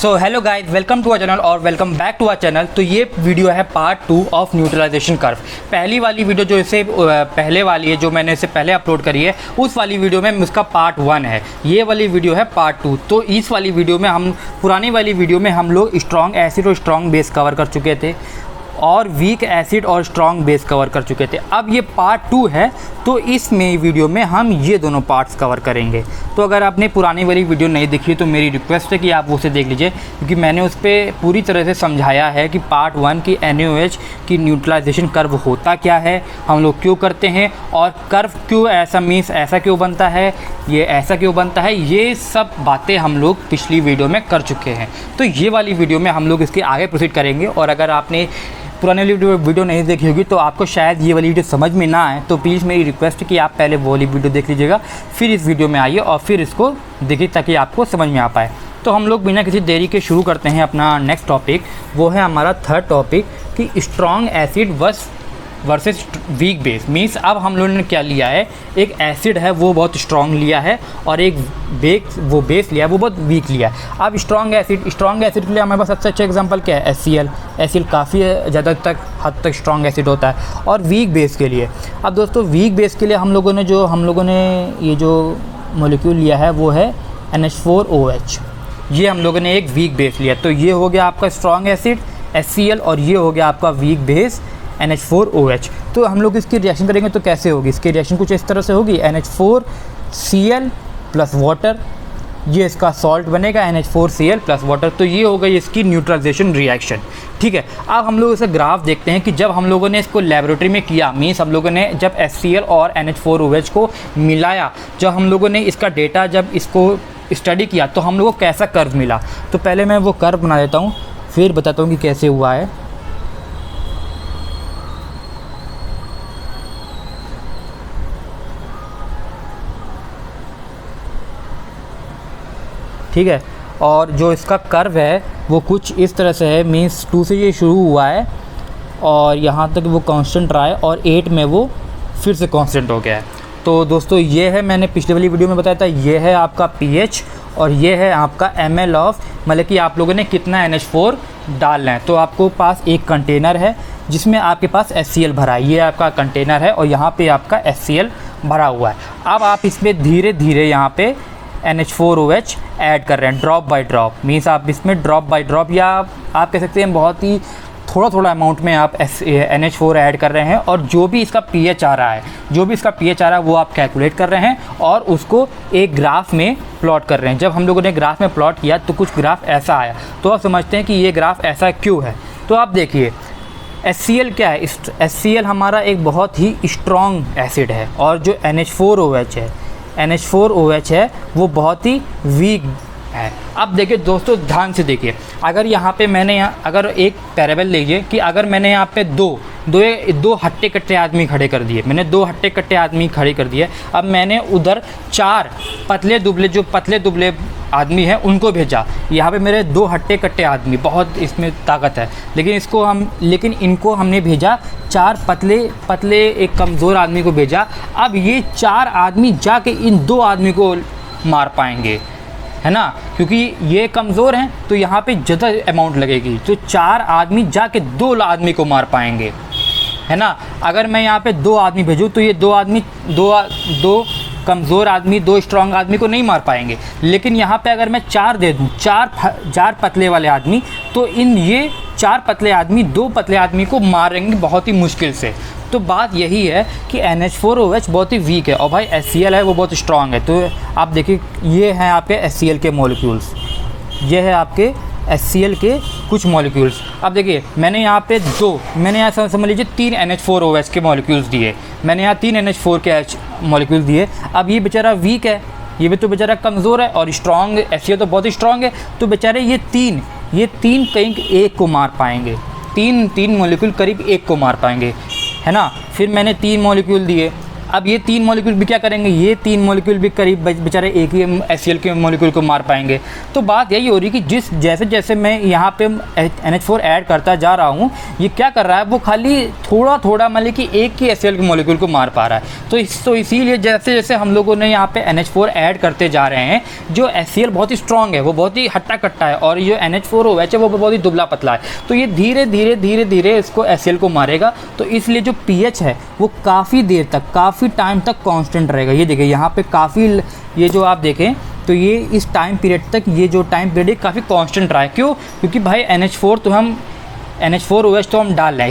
So hello guys, welcome to our channel और welcome back to our channel. तो ये video है part 2 of neutralisation curve. पहली वाली वीडियो जो इससे पहले वाली है, जो मैंने इससे पहले अपलोड करी है, उस वाली वीडियो में उसका पार्ट 1 है। ये वाली वीडियो है पार्ट 2। तो इस वाली वीडियो में पुरानी वाली वीडियो में हम लोग स्ट्रॉन्ग एसिड और स्ट्रॉन्ग बेस कवर कर चुके थे और वीक एसिड और स्ट्रॉन्ग बेस कवर कर चुके थे। अब ये पार्ट 2 है, तो इसमें वीडियो में हम ये दोनों पार्ट्स कवर करेंगे। तो अगर आपने पुरानी वाली वीडियो नहीं देखी तो मेरी रिक्वेस्ट है कि आप उसे देख लीजिए, क्योंकि मैंने उस पर पूरी तरह से समझाया है कि पार्ट 1 की NaOH की न्यूट्रलाइजेशन कर्व होता क्या है, हम लोग क्यों करते हैं और कर्व क्यों ऐसा मीन्स ऐसा क्यों बनता है, ये ऐसा क्यों बनता है, ये सब बातें हम लोग पिछली वीडियो में कर चुके हैं। तो ये वाली वीडियो में हम लोग इसके आगे प्रोसीड करेंगे। और अगर आपने पुराने वीडियो नहीं देखी होगी तो आपको शायद ये वाली वीडियो समझ में ना आए, तो प्लीज़ मेरी रिक्वेस्ट है कि आप पहले वो वाली वीडियो देख लीजिएगा, फिर इस वीडियो में आइए और फिर इसको देखिए ताकि आपको समझ में आ पाए। तो हम लोग बिना किसी देरी के शुरू करते हैं अपना नेक्स्ट टॉपिक। वो है हमारा थर्ड टॉपिक कि strong acid versus weak base. Means अब हम लोगों ने क्या लिया है, एक एसिड है वो बहुत स्ट्रॉन्ग लिया है और एक बेस लिया है वो बहुत वीक लिया है। अब स्ट्रॉन्ग एसिड के लिए हमारे पास सबसे अच्छा एग्जांपल क्या है, HCl काफ़ी ज़्यादा हद तक स्ट्रॉन्ग एसिड होता है। और वीक बेस के लिए, अब दोस्तों वीक बेस के लिए हम लोगों ने ये जो मॉलिक्यूल लिया है वो है NH4OH। ये हम लोगों ने एक वीक बेस लिया। तो ये हो गया आपका स्ट्रॉन्ग एसिड HCl और ये हो गया आपका वीक बेस NH4OH। तो हम लोग इसकी रिएक्शन करेंगे तो कैसे होगी, इसकी रिएक्शन कुछ इस तरह से होगी, NH4Cl प्लस वाटर, ये इसका सॉल्ट बनेगा NH4Cl प्लस वाटर। तो ये हो गई इसकी न्यूट्रलाइजेशन रिएक्शन। ठीक है, अब हम लोग इसे ग्राफ देखते हैं कि जब हम लोगों ने इसको लेबोरेटरी में किया, मीन्स हम लोगों ने जब HCl और NH4OH को मिलाया, जब हम लोगों ने इसका डेटा जब इसको स्टडी किया तो हम लोगों को कैसा कर्व मिला। तो पहले मैं वो कर्व बना देता हूँ, फिर बताता हूँ कि कैसे हुआ है। ठीक है, और जो इसका कर्व है वो कुछ इस तरह से है, मीन्स 2 से ये शुरू हुआ है और यहाँ तक वो कांस्टेंट रहा है और 8 में वो फिर से कांस्टेंट हो गया है। तो दोस्तों ये है, मैंने पिछले वाली वीडियो में बताया था, ये है आपका pH और ये है आपका ml ऑफ, मतलब कि आप लोगों ने कितना NH4 डालना है। तो आपको पास एक कंटेनर है जिसमें आपके पास HCl भरा है, ये आपका कंटेनर है और यहाँ पे आपका HCl भरा हुआ है। अब आप इसमें धीरे धीरे यहाँ पे NH4OH ऐड कर रहे हैं ड्रॉप बाय ड्रॉप। मीन्स आप इसमें ड्रॉप बाय ड्रॉप या आप कह सकते हैं बहुत ही थोड़ा अमाउंट में आप NH4 ऐड कर रहे हैं और जो भी इसका pH आ रहा है वो आप कैलकुलेट कर रहे हैं और उसको एक ग्राफ में प्लॉट कर रहे हैं। जब हम लोगों ने ग्राफ में प्लॉट किया तो कुछ ग्राफ ऐसा आया, तो आप समझते हैं कि ये ग्राफ ऐसा क्यों है। तो आप देखिए HCl क्या है, HCl हमारा एक बहुत ही स्ट्रॉन्ग एसिड है और जो NH4OH है वो बहुत ही वीक है। अब देखिए दोस्तों, ध्यान से देखिए, अगर यहाँ पे अगर एक पैरेलल लीजिए कि अगर मैंने यहाँ पे दो हट्टे कट्टे आदमी खड़े कर दिए, मैंने 2 हट्टे कट्टे आदमी खड़े कर दिए। अब मैंने उधर 4 पतले दुबले आदमी हैं उनको भेजा, यहाँ पे मेरे 2 हट्टे कट्टे आदमी, बहुत इसमें ताकत है, लेकिन इनको हमने भेजा 4 पतले एक कमज़ोर आदमी को भेजा। अब ये 4 आदमी जाके इन 2 आदमी को मार पाएंगे, है ना, क्योंकि ये कमज़ोर हैं तो यहाँ पे ज़्यादा अमाउंट लगेगी, तो 4 आदमी जाके 2 आदमी को मार पाएंगे, है ना। अगर मैं यहाँ पे 2 आदमी भेजूँ तो ये 2 कमज़ोर आदमी 2 स्ट्रॉन्ग आदमी को नहीं मार पाएंगे। लेकिन यहाँ पे अगर मैं 4 दे दूँ, 4 पतले वाले आदमी, तो ये 4 पतले आदमी 2 पतले आदमी को मारेंगे बहुत ही मुश्किल से। तो बात यही है कि NH4OH बहुत ही वीक है और भाई HCl है वो बहुत स्ट्रॉन्ग है। तो आप देखिए, ये हैं आपके HCl के मॉलिक्यूल्स, ये है आपके HCl के कुछ मॉलिक्यूल्स। अब देखिए, मैंने यहाँ समझ लीजिए 3 NH4OH के मॉलिक्यूल्स दिए, मैंने यहाँ 3 NH4 के मॉलिक्यूल्स दिए। अब ये बेचारा वीक है, ये भी तो बेचारा कमज़ोर है और स्ट्रॉन्ग HCl तो बहुत ही स्ट्रॉन्ग है। तो बेचारे ये तीन कहीं एक को मार पाएंगे, तीन मॉलिक्यूल करीब एक को मार पाएंगे, है ना। फिर मैंने 3 मॉलिक्यूल दिए, अब ये 3 मॉलिक्यूल भी क्या करेंगे, ये 3 मॉलिक्यूल भी करीब बेचारे एक ही HCl के मॉलिक्यूल को मार पाएंगे। तो बात यही हो रही है कि जैसे जैसे मैं यहाँ पे NH4 ऐड करता जा रहा हूँ, ये क्या कर रहा है, वो खाली थोड़ा थोड़ा मतलब कि एक ही HCl के मॉलिक्यूल को मार पा रहा है। तो इसीलिए जैसे जैसे हम लोगों ने यहाँ पे NH4 ऐड करते जा रहे हैं, जो HCl बहुत ही स्ट्रॉन्ग है, वो बहुत ही हट्टा कट्टा है, और जो NH4OH है वो बहुत ही दुबला पतला है। तो ये धीरे धीरे धीरे धीरे इसको HCl को मारेगा। तो इसलिए जो pH है वो काफ़ी देर तक, काफ़ी टाइम तक कांस्टेंट रहेगा। ये देखिए यहाँ पे काफ़ी, ये जो आप देखें तो ये इस टाइम पीरियड तक, ये जो टाइम पीरियड है काफ़ी कांस्टेंट रहा है। क्यों? क्योंकि भाई NH4OH तो हम डाल रहे हैं,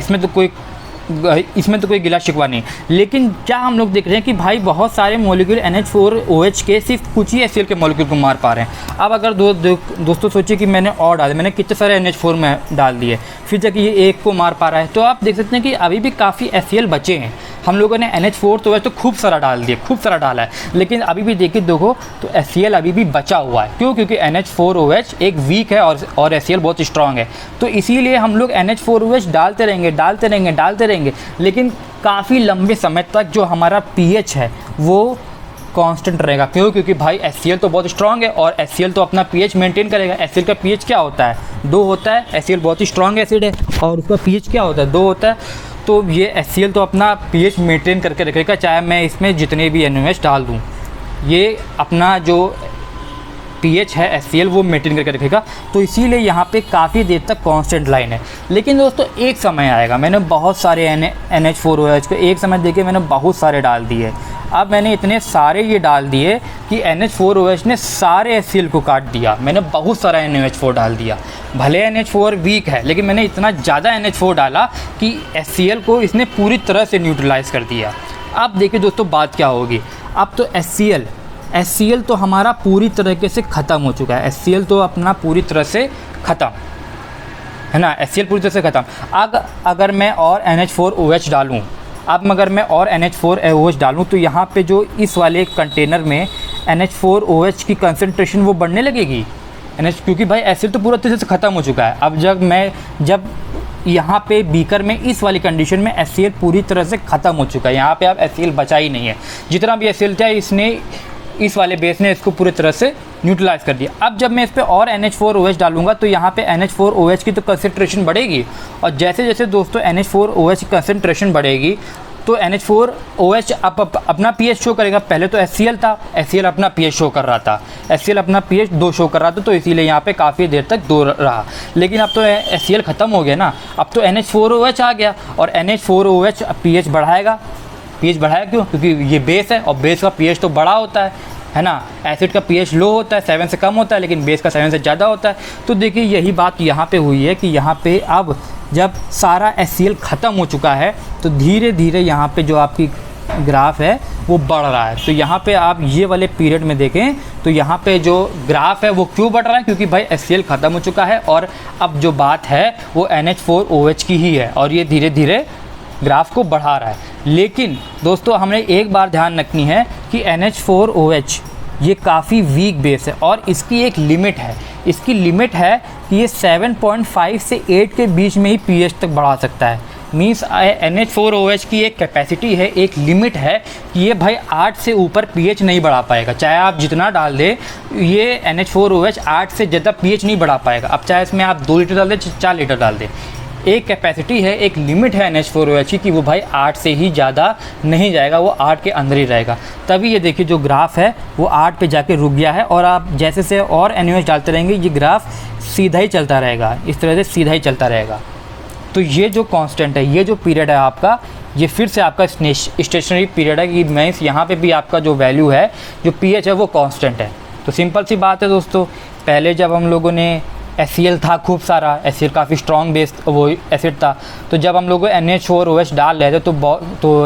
इसमें तो कोई गिला शिकवा नहीं। लेकिन क्या हम लोग देख रहे हैं कि भाई बहुत सारे मॉलिक्यूल NH4OH के सिर्फ कुछ ही HCl के मॉलिक्यूल को मार पा रहे हैं। अब अगर दोस्तों सोचिए कि मैंने और डाले, मैंने कितने सारे NH4 में डाल दिए, फिर जाके ये एक को मार पा रहा है। तो आप देख सकते हैं कि अभी भी काफ़ी HCl बचे हैं। हम लोगों ने NH4OH तो खूब सारा डाल दिया, खूब सारा डाला है, लेकिन अभी भी देखिए देखो तो HCl अभी भी बचा हुआ है। क्यों? क्योंकि NH4OH एक वीक है और HCl बहुत स्ट्रॉन्ग है। तो इसीलिए हम लोग NH4OH डालते रहेंगे, लेकिन काफ़ी लंबे समय तक जो हमारा pH है वो कांस्टेंट रहेगा। क्यों? क्योंकि भाई HCl तो बहुत स्ट्रॉन्ग है और HCl तो अपना pH मेंटेन करेगा। HCl का pH क्या होता है? 2 होता है। HCl बहुत ही स्ट्रॉन्ग एसिड है और उसका pH क्या होता है? 2 होता है। तो ये HCl तो अपना pH मेंटेन करके रखेगा, चाहे मैं इसमें जितने भी NaOH डाल दूँ, ये अपना जो pH है HCl वो मेंटेन करके रखेगा। तो इसीलिए यहाँ पे काफ़ी देर तक कांस्टेंट लाइन है। लेकिन दोस्तों एक समय आएगा, मैंने बहुत सारे NH4OH को एक समय देके मैंने बहुत सारे डाल दिए। अब मैंने इतने सारे ये डाल दिए कि NH4OH ने सारे HCl को काट दिया। मैंने बहुत सारा NaOH डाल दिया। भले NH4 वीक है, लेकिन मैंने इतना ज़्यादा NH4 डाला कि HCl को इसने पूरी तरह से न्यूट्रलाइज़ कर दिया। अब देखिए दोस्तों बात क्या होगी। अब तो HCl तो हमारा पूरी तरीके से ख़त्म हो चुका है। HCl तो अपना पूरी तरह से ख़त्म है ना, HCl पूरी तरह से ख़त्म। अगर मैं और NH4OH डालूँ, अगर मैं और NH4OH डालूँ तो यहाँ पे जो इस वाले कंटेनर में NH4OH की कंसंट्रेशन वो बढ़ने लगेगी। क्योंकि भाई HCl तो पूरा तरह से ख़त्म हो चुका है। अब जब यहाँ पे बीकर में इस वाली कंडीशन में HCl पूरी तरह से ख़त्म हो चुका है, यहाँ पे अब HCl बचा ही नहीं है। जितना भी HCl था इसने, इस वाले बेस ने इसको पूरी तरह से न्यूट्रलाइज कर दिया। अब जब मैं इस पे और NH4OH डालूंगा तो यहाँ पे NH4OH की तो कंसंट्रेशन बढ़ेगी, और जैसे जैसे दोस्तों NH4OH की कंसंट्रेशन बढ़ेगी तो NH4OH अपना pH शो करेगा। पहले तो HCl था, HCl अपना pH शो कर रहा था, HCl अपना pH 2 शो कर रहा था, तो इसीलिए यहाँ पे काफ़ी देर तक 2 रहा। लेकिन अब तो HCl ख़त्म हो गया ना, अब तो NH4OH आ गया, और NH4OH pH बढ़ाएगा। pH बढ़ाया क्यों? क्योंकि ये बेस है और बेस का pH तो बड़ा होता है ना। एसिड का pH लो होता है, 7 से कम होता है, लेकिन बेस का 7 से ज़्यादा होता है। तो देखिए यही बात यहाँ पे हुई है कि यहाँ पे अब जब सारा HCl ख़त्म हो चुका है तो धीरे धीरे यहाँ पे जो आपकी ग्राफ है वो बढ़ रहा है। तो यहाँ पे आप ये वाले पीरियड में देखें तो यहाँ पे जो ग्राफ है वो क्यों बढ़ रहा है? क्योंकि भाई HCl ख़त्म हो चुका है और अब जो बात है वो NH4OH की ही है, और ये धीरे धीरे ग्राफ को बढ़ा रहा है। लेकिन दोस्तों हमने एक बार ध्यान रखनी है कि NH4OH ये काफ़ी वीक बेस है और इसकी एक लिमिट है। इसकी लिमिट है कि ये 7.5 से 8 के बीच में ही pH तक बढ़ा सकता है। मीन्स NH4OH की एक कैपेसिटी है, एक लिमिट है कि ये भाई 8 से ऊपर pH नहीं बढ़ा पाएगा। चाहे आप जितना डाल दें, ये NH4OH 8 से ज़्यादा pH नहीं बढ़ा पाएगा। अब चाहे इसमें आप 2 लीटर डाल दें, 4 लीटर डाल दें, एक कैपेसिटी है, एक लिमिट है NH4OH की कि वो भाई 8 से ही ज़्यादा नहीं जाएगा, वो 8 के अंदर ही रहेगा। तभी ये देखिए जो ग्राफ है वो 8 पे जाके रुक गया है, और आप जैसे से और NaOH डालते रहेंगे ये ग्राफ सीधा ही चलता रहेगा, इस तरह से सीधा ही चलता रहेगा। तो ये जो कांस्टेंट है, ये जो पीरियड है आपका, ये फिर से आपका स्टेशनरी पीरियड है कि मैं यहाँ पे भी आपका जो वैल्यू है, जो pH है वो कांस्टेंट है। तो सिंपल सी बात है दोस्तों, पहले जब हम लोगों ने HCl था खूब सारा, HCl काफ़ी स्ट्रॉन्ग बेस वो एसिड था, तो जब हम लोग NH4OH डाल रहे थे तो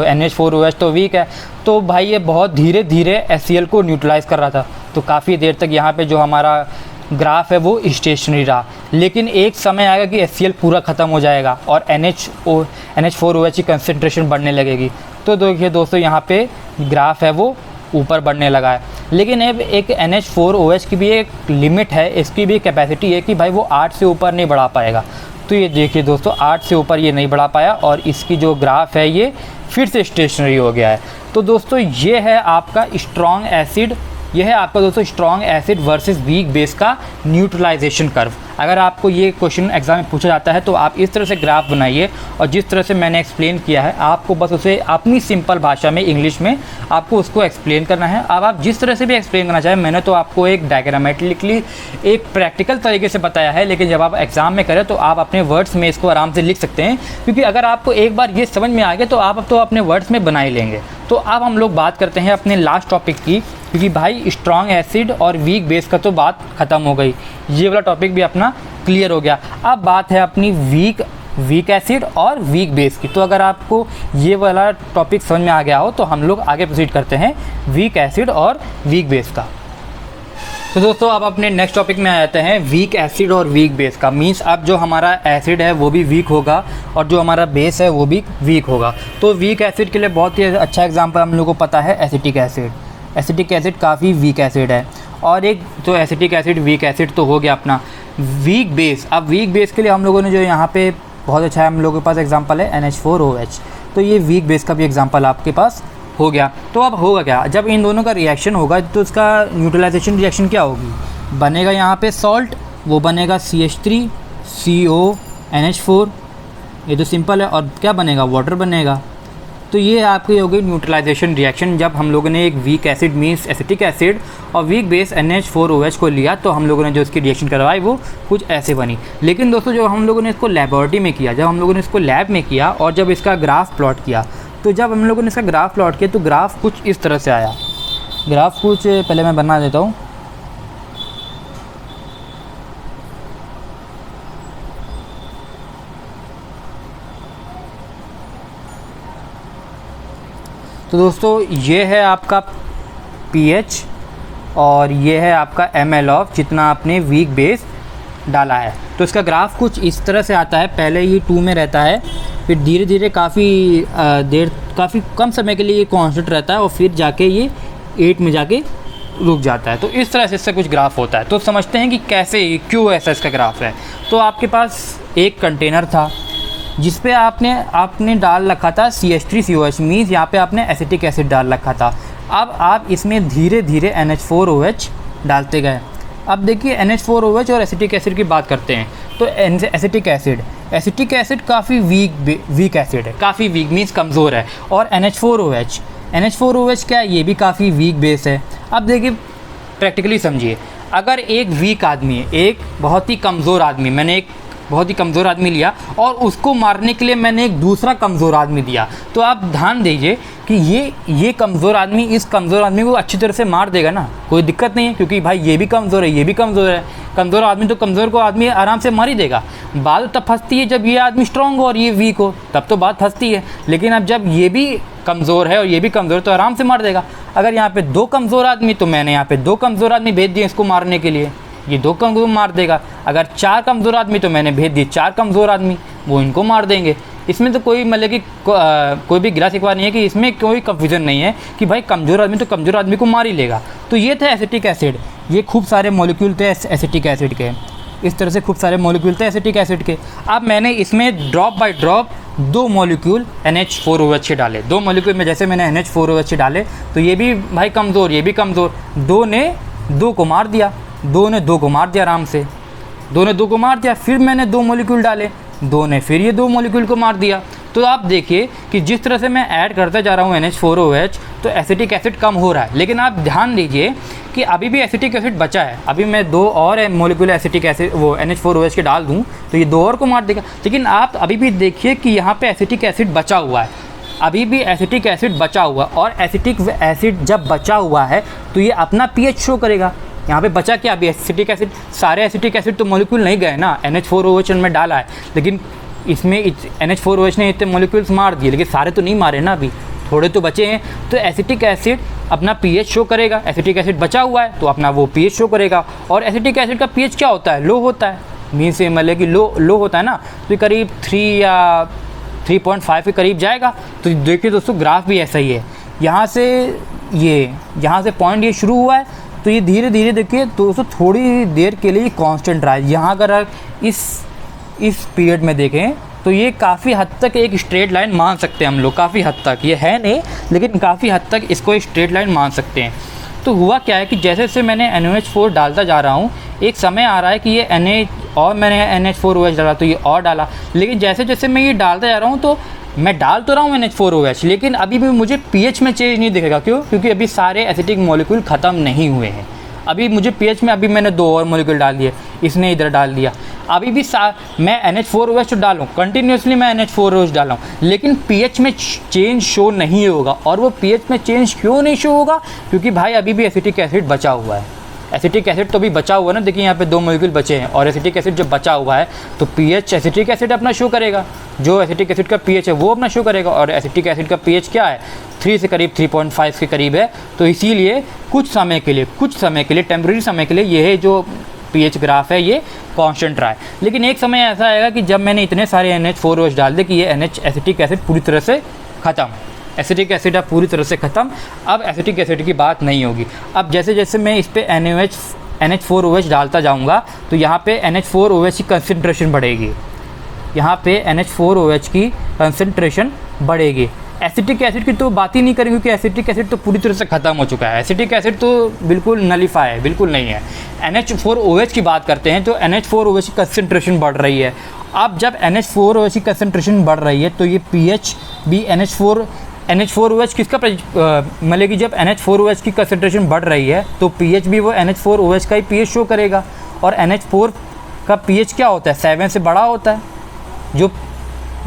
NH4OH तो वीक है, तो भाई ये बहुत धीरे धीरे HCl को न्यूट्रलाइज़ कर रहा था। तो काफ़ी देर तक यहाँ पे जो हमारा ग्राफ है वो स्टेशनरी रहा। लेकिन एक समय आएगा कि HCl पूरा ख़त्म हो जाएगा और NH4OH की कंसंट्रेशन बढ़ने लगेगी। तो देखिए दोस्तों यहाँ पे ग्राफ है वो ऊपर बढ़ने लगा है। लेकिन अब एक NH4OH की भी एक लिमिट है, इसकी भी कैपेसिटी है कि भाई वो 8 से ऊपर नहीं बढ़ा पाएगा। तो ये देखिए दोस्तों 8 से ऊपर ये नहीं बढ़ा पाया और इसकी जो ग्राफ है ये फिर से स्टेशनरी हो गया है। तो दोस्तों ये है आपका स्ट्रॉन्ग एसिड, यह है आपका दोस्तों strong acid versus weak base का न्यूट्रलाइजेशन कर्व। अगर आपको ये क्वेश्चन एग्जाम में पूछा जाता है तो आप इस तरह से ग्राफ बनाइए और जिस तरह से मैंने एक्सप्लेन किया है आपको बस उसे अपनी सिंपल भाषा में इंग्लिश में आपको उसको एक्सप्लेन करना है। अब आप जिस तरह से भी एक्सप्लेन करना चाहें, मैंने तो आपको एक डायग्रामेटिकली एक प्रैक्टिकल तरीके से बताया है, लेकिन जब आप एग्ज़ाम में करें तो आप अपने वर्ड्स में इसको आराम से लिख सकते हैं, क्योंकि अगर आपको एक बार ये समझ में आ गया तो आप अब तो अपने वर्ड्स में बना ही लेंगे। तो अब हम लोग बात करते हैं अपने लास्ट टॉपिक की, क्योंकि भाई स्ट्रॉन्ग एसिड और वीक बेस का तो बात ख़त्म हो गई, ये वाला टॉपिक भी अपना क्लियर हो गया। अब बात है अपनी वीक एसिड और वीक बेस की। तो अगर आपको ये वाला टॉपिक समझ में आ गया हो तो हम लोग आगे प्रोसीड करते हैं वीक एसिड और वीक बेस का। तो दोस्तों अब अपने नेक्स्ट टॉपिक में आ जाते हैं वीक एसिड और वीक बेस का। मीन्स अब जो हमारा एसिड है वो भी वीक होगा और जो हमारा बेस है वो भी वीक होगा। तो वीक एसिड के लिए बहुत ही अच्छा एग्जांपल हम लोगों को पता है एसिटिक एसिड। एसिटिक एसिड काफ़ी वीक एसिड है। और एक तो एसिटिक एसिड वीक एसिड तो हो गया अपना। वीक बेस, अब वीक बेस के लिए हम लोगों ने जो यहाँ पे बहुत अच्छा है हम लोगों के पास एग्जांपल है NH4OH। तो ये वीक बेस का भी एग्जांपल आपके पास हो गया। तो अब होगा क्या, जब इन दोनों का रिएक्शन होगा तो उसका न्यूट्रलाइजेशन रिएक्शन क्या होगी, बनेगा यहाँ पे सॉल्ट, वो बनेगा CH3CONH4, ये तो सिंपल है। और क्या बनेगा, वाटर बनेगा। तो ये आपकी हो गई न्यूट्रलाइजेशन रिएक्शन। जब हम लोगों ने एक weak acid means acetic acid और वीक बेस NH4OH को लिया तो हम लोगों ने जो इसकी रिएक्शन करवाई वो कुछ ऐसे बनी। लेकिन दोस्तों जो हम लोगों ने इसको लेबोरेटरी में किया, जब हम लोगों ने इसको लैब में किया और जब इसका ग्राफ प्लॉट किया, तो जब हम लोगों ने इसका ग्राफ प्लॉट किया तो ग्राफ कुछ इस तरह से आया। ग्राफ कुछ पहले मैं बना देता हूँ। तो दोस्तों ये है आपका pH और ये है आपका ml ऑफ जितना आपने वीक बेस डाला है। तो इसका ग्राफ कुछ इस तरह से आता है। पहले ये 2 में रहता है, फिर धीरे धीरे काफ़ी कम समय के लिए ये कांस्टेंट रहता है और फिर जाके ये 8 में जाके रुक जाता है। तो इस तरह से इससे कुछ ग्राफ होता है। तो समझते हैं कि कैसे, क्यों ऐसा इसका ग्राफ है। तो आपके पास एक कंटेनर था जिस पे आपने डाल रखा था CH3COH, मीन्स यहाँ पे आपने एसिटिक एसिड डाल रखा था। अब आप इसमें धीरे धीरे NH4OH डालते गए। अब देखिए NH4OH और एसिटिक एसिड की बात करते हैं। तो एसिटिक एसिड काफ़ी वीक एसिड है, काफ़ी वीक मीन्स कमज़ोर है। और NH4OH क्या है, ये भी काफ़ी वीक बेस है। अब देखिए प्रैक्टिकली समझिए, अगर एक वीक आदमी है, एक बहुत ही कमज़ोर आदमी, मैंने एक बहुत ही कमज़ोर आदमी लिया और उसको मारने के लिए मैंने एक दूसरा कमज़ोर आदमी दिया, तो आप ध्यान दीजिए कि ये कमज़ोर आदमी इस कमज़ोर आदमी को अच्छी तरह से मार देगा ना, कोई दिक्कत नहीं है, क्योंकि भाई ये भी कमज़ोर है, ये भी कमज़ोर है। कमज़ोर आदमी तो कमज़ोर को आदमी आराम से मार ही देगा। बात तब फंसती है जब ये आदमी स्ट्रॉन्ग हो और ये वीक हो, तब तो बात फंसती है। लेकिन अब जब ये भी कमज़ोर है और ये भी कमज़ोर, तो आराम से मार देगा। अगर यहाँ पे 2 कमज़ोर आदमी, तो मैंने यहाँ पे 2 कमज़ोर आदमी भेज दिए इसको मारने के लिए, ये 2 कमज़ोर मार देगा। अगर 4 कमज़ोर आदमी, तो मैंने भेज दिए 4 कमज़ोर आदमी, वो इनको मार देंगे। इसमें तो कोई मतलब कि कोई भी गिला शिकवा नहीं है, कि इसमें कोई कंफ्यूजन नहीं है कि भाई कमज़ोर आदमी तो कमज़ोर आदमी को मार ही लेगा। तो ये थे एसिटिक एसिड, ये खूब सारे मॉलिक्यूल थे एसिटिक एसिड के, इस तरह से खूब सारे मॉलिक्यूल थे एसिटिक एसिड के। अब मैंने इसमें drop by drop 2 molecule NH4OH डाले। 2 मॉलिक्यूल में जैसे मैंने NH4OH डाले तो ये भी भाई कमज़ोर, ये भी कमज़ोर, 2 ने 2 को मार दिया, 2 ने 2 को मार दिया आराम से, 2 ने 2 को मार दिया। फिर मैंने 2 मॉलिक्यूल डाले, 2 ने फिर ये 2 मॉलिक्यूल को मार दिया। तो आप देखिए कि जिस तरह से मैं ऐड करता जा रहा हूँ NH4OH, तो एसिटिक एसिड कम हो रहा है। लेकिन आप ध्यान दीजिए कि अभी भी एसिटिक एसिड बचा है। अभी मैं 2 और मॉलिक्यूल एसिटिक एसिड वो NH4OH के डाल दूँ तो ये 2 और को मार देगा। लेकिन आप अभी भी देखिए कि यहाँ पे एसिटिक एसिड बचा हुआ है, अभी भी एसिटिक एसिड बचा हुआ। और एसिटिक एसिड जब बचा हुआ है तो ये अपना pH शो करेगा। यहाँ पे बचा क्या, अभी एसिटिक एसिड, सारे एसिटिक एसिड तो मॉलिक्यूल नहीं गए ना, NH4OH में डाला है, लेकिन इसमें NH4OH ने इतने मॉलिक्यूल्स मार दिए, लेकिन सारे तो नहीं मारे ना, अभी थोड़े तो बचे हैं। तो एसिटिक एसिड अपना pH शो करेगा, एसिटिक एसिड बचा हुआ है तो अपना वो pH शो करेगा। और एसिटिक एसिड का pH क्या होता है, लो होता है, मीन से मतलब कि लो होता है ना, तो करीब 3 या 3.5 के करीब जाएगा। तो देखिए दोस्तों ग्राफ भी ऐसा ही है, यहाँ से पॉइंट ये शुरू हुआ है तो ये धीरे धीरे देखिए दोस्तों थोड़ी देर के लिए कांस्टेंट रहा है। यहाँ अगर इस इस पीरियड में देखें तो ये काफ़ी हद तक एक स्ट्रेट लाइन मान सकते हैं हम लोग, काफ़ी हद तक, ये है नहीं लेकिन काफ़ी हद तक इसको एक स्ट्रेट लाइन मान सकते हैं। तो हुआ क्या है कि जैसे जैसे मैंने NaOH4 डालता जा रहा हूँ, एक समय आ रहा है कि ये और मैंने NH4OH डाला तो ये और डाला, लेकिन जैसे जैसे मैं ये डालता जा रहा हूँ तो मैं डाल तो रहा हूँ NH4OH, लेकिन अभी भी मुझे pH में चेंज नहीं दिखेगा। क्यों? क्योंकि अभी सारे एसिटिक मॉलिक्यूल ख़त्म नहीं हुए हैं। अभी मुझे pH में अभी मैंने 2 और मॉलिक्यूल डाल दिए, इसने इधर डाल दिया, अभी भी मैं NH4OH डालूँ, कंटिन्यूसली मैं NH4OH डाला हूँ, लेकिन pH में चेंज शो नहीं होगा। और वो pH में चेंज क्यों नहीं शो होगा? क्योंकि भाई अभी भी एसिटिक एसिड बचा हुआ है। एसिटिक एसिड तो भी बचा हुआ है ना, देखिए यहाँ पे 2 मॉलिक्यूल बचे हैं और एसिटिक एसिड जब बचा हुआ है तो pH एसिटिक एसिड अपना शो करेगा, जो एसिटिक एसिड का pH है वो अपना शो करेगा। और एसिटिक एसिड का pH क्या है? 3 से करीब 3.5 के करीब है। तो इसीलिए कुछ समय के लिए टेम्प्रेरी समय के लिए यह जो pH ग्राफ है ये कांस्टेंट रहा है। लेकिन एक समय ऐसा आएगा कि जब मैंने इतने सारे NH4OH डाल दिए कि ये एसिटिक एसिड पूरी तरह से ख़त्म, एसिटिक एसिड अब पूरी तरह से ख़त्म, अब एसिटिक एसिड की बात नहीं होगी। अब जैसे जैसे मैं इस पे NH4OH डालता जाऊंगा तो यहाँ पे NH4OH की कंसंट्रेशन बढ़ेगी, यहाँ पे NH4OH की कंसंट्रेशन बढ़ेगी। एसिटिक एसिड की तो बात ही नहीं करेंगे क्योंकि एसिटिक एसिड तो पूरी तरह से ख़त्म हो चुका है, एसिटिक एसिड तो बिल्कुल नलीफाई है, बिल्कुल नहीं है। NH4OH की बात करते हैं तो NH4OH की कंसंट्रेशन बढ़ रही है। अब जब NH4OH की कंसंट्रेशन बढ़ रही है तो ये pH भी NH4OH किसका मतलब कि जब NH4OH की कंसंट्रेशन बढ़ रही है तो pH भी वो NH4OH का ही pH शो करेगा। और NH4 का pH क्या होता है? 7 से बड़ा होता है। जो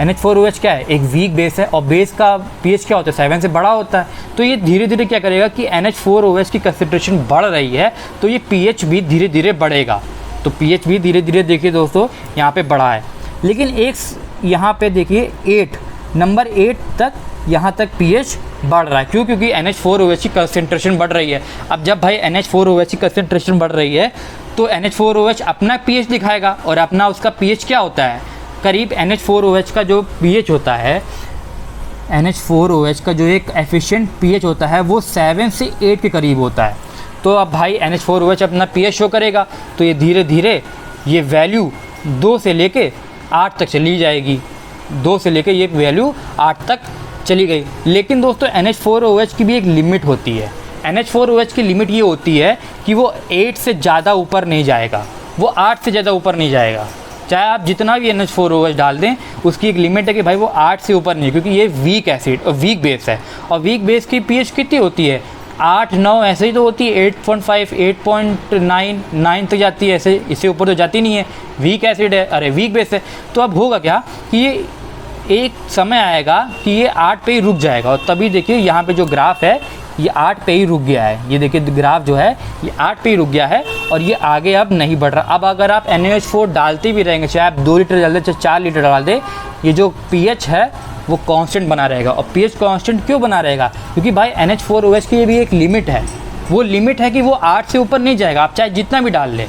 NH4OH क्या है? एक वीक बेस है और बेस का pH क्या होता है? 7 से बड़ा होता है। तो ये धीरे धीरे क्या करेगा कि NH4OH की कंसंट्रेशन बढ़ रही है तो ये pH भी धीरे धीरे बढ़ेगा। तो pH भी धीरे धीरे देखिए दोस्तों यहाँ पे बढ़ा है। लेकिन एक यहाँ पे देखिए नंबर 8 तक यहाँ तक pH बढ़ रहा है। क्यों? क्योंकि NH4OH की कंसंट्रेशन बढ़ रही है। अब जब भाई NH4OH की कंसंट्रेशन बढ़ रही है तो NH4OH अपना pH दिखाएगा और अपना उसका pH क्या होता है? करीब NH4OH का जो pH होता है, NH4OH का जो एक एफिशिएंट pH होता है वो 7 से 8 के करीब होता है। तो अब भाई NH4OH अपना pH शो करेगा तो ये धीरे धीरे ये वैल्यू 2 से लेके 8 तक चली जाएगी, 2 से लेके ये वैल्यू 8 तक चली गई। लेकिन दोस्तों NH4OH की भी एक लिमिट होती है। NH4OH की लिमिट ये होती है कि वो 8 से ज़्यादा ऊपर नहीं जाएगा, वो 8 से ज़्यादा ऊपर नहीं जाएगा। चाहे आप जितना भी NH4OH डाल दें उसकी एक लिमिट है कि भाई वो 8 से ऊपर नहीं, क्योंकि ये वीक एसिड और वीक बेस है। और वीक बेस की pH कितनी होती है? 8, 9 ऐसे ही तो होती है, 8.5, 8.9, 9 तक जाती है, ऐसे इससे ऊपर तो जाती नहीं है। वीक एसिड है, अरे वीक बेस है। तो अब होगा क्या कि ये एक समय आएगा कि ये 8 पे ही रुक जाएगा। और तभी देखिए यहाँ पे जो ग्राफ है ये 8 पे ही रुक गया है। ये देखिए ग्राफ जो है ये 8 पे ही रुक गया है और ये आगे अब नहीं बढ़ रहा। अब अगर आप NaOH4 डालते भी रहेंगे, चाहे आप 2 लीटर डाल दें, चाहे 4 लीटर डाल दें, ये जो pH है वो कांस्टेंट बना रहेगा। और pH कांस्टेंट क्यों बना रहेगा? क्योंकि भाई NH4OH की ये भी एक लिमिट है। वो लिमिट है कि वो 8 से ऊपर नहीं जाएगा, आप चाहे जितना भी डाल लें,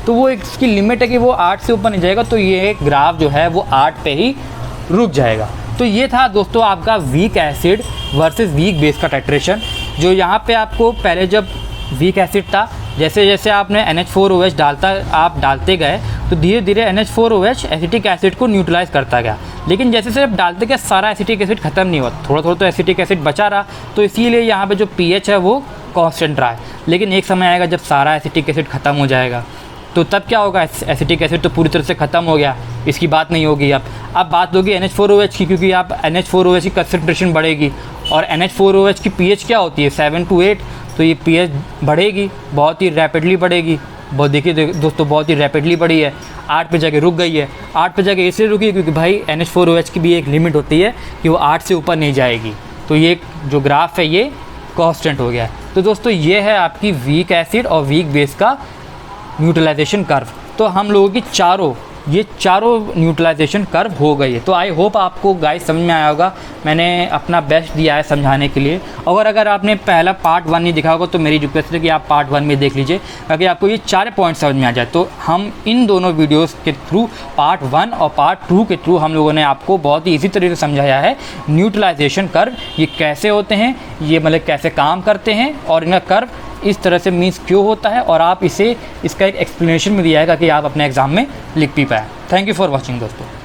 तो वो इसकी लिमिट है कि वो 8 से ऊपर नहीं जाएगा। तो ये ग्राफ जो है वो 8 पे ही रुक जाएगा। तो ये था दोस्तों आपका weak acid versus weak base का टाइट्रेशन। जो यहाँ पे आपको पहले जब वीक एसिड था, जैसे जैसे आपने NH4OH डालते गए तो धीरे धीरे NH4OH एसिटिक एसिड को न्यूट्रलाइज करता गया। लेकिन जैसे जैसे डालते गए सारा एसिटिक एसिड ख़त्म नहीं हुआ, थोड़ा थोड़ा तो एसिटिक एसिड बचा रहा। तो इसीलिए यहाँ पे जो pH है वो कांस्टेंट रहा है। लेकिन एक समय आएगा जब सारा एसिटिक एसिड ख़त्म हो जाएगा तो तब क्या होगा? एसिटिक एसिड तो पूरी तरह से ख़त्म हो गया, इसकी बात नहीं होगी। अब बात होगी NH4OH की, क्योंकि आप NH4OH की कंसंट्रेशन बढ़ेगी और NH4OH की pH क्या होती है? 7 to 8। तो ये pH बढ़ेगी, बहुत ही रैपिडली बढ़ेगी। बहुत देखिए दोस्तों बहुत ही रैपिडली बढ़ी है, 8 पे जाके रुक गई है। 8 पे जाके इसलिए रुकी क्योंकि भाई NH4OH की भी एक लिमिट होती है कि वो 8 से ऊपर नहीं जाएगी। तो ये जो ग्राफ है ये कांस्टेंट हो गया है। तो दोस्तों ये है आपकी वीक एसिड और वीक बेस का न्यूट्रलाइजेशन कर्व। तो हम लोगों की चारों न्यूट्रलाइजेशन कर्व हो गई है। तो आई होप आपको गाइस समझ में आया होगा। मैंने अपना बेस्ट दिया है समझाने के लिए। और अगर आपने पहला पार्ट 1 नहीं देखा होगा तो मेरी रिक्वेस्ट है कि आप पार्ट 1 में देख लीजिए, ताकि आपको ये 4 पॉइंट समझ में आ जाए। तो हम इन दोनों वीडियोस के थ्रू पार्ट 1 और पार्ट 2 के थ्रू हम लोगों ने आपको बहुत ही इसी तरीके से समझाया है न्यूट्रलाइजेशन कर्व ये कैसे होते हैं, ये मतलब कैसे काम करते हैं और इनका कर्व इस तरह से मीन्स क्यों होता है। और आप इसका एक एक्सप्लेनेशन भी दिया है ताकि आप अपने एग्ज़ाम में लिख भी पाएँ। थैंक यू फॉर वॉचिंग दोस्तों।